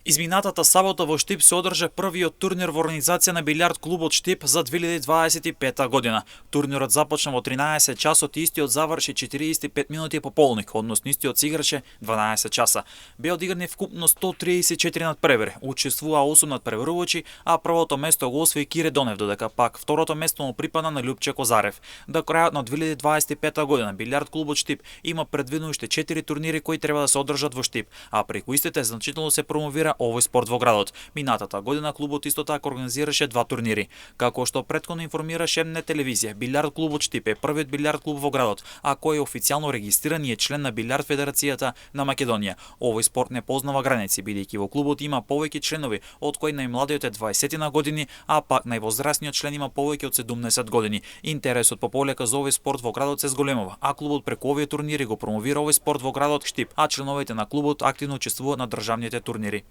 Изминатата сабота во Штип се одржа првиот турнир во организација на билјард клубот Штип за 2025 година. Турнирот започна во 13 часот и истиот заврши 45 минути по полник, односно истиот се играше 12 часа. Беа одиграни вкупно 134 надпревари, учествуваа 8 надпреварувачи, а првото место го освои Кире Донев, додека пак второто место му припадна на Љупче Козарев. До крајот на 2025 година билјард клубот Штип има предвидено уште 4 турнири кои треба да се одржат во Штип, а преку истите значително се промовира овој спорт во градот. Минатата година клубот исто така организираше 2 турнири. Како што претходно информираше МН телевизија, билјард клубот Штип е првиот билјард клуб во градот, а кој е официјално регистриран и е член на билјард федерацијата на Македонија. Овој спорт не познава граници, бидејќи во клубот има повеќе членови, од кои најмладиот е 20 на години, а пак највозрасниот член има повеќе од 70 години. Интересот по полека за овој спорт во градот се зголемува, а клубот преку овие турнири го промовира овој спорт во градот Штип, а членовите на клубот активно учествуваат на државните турнири.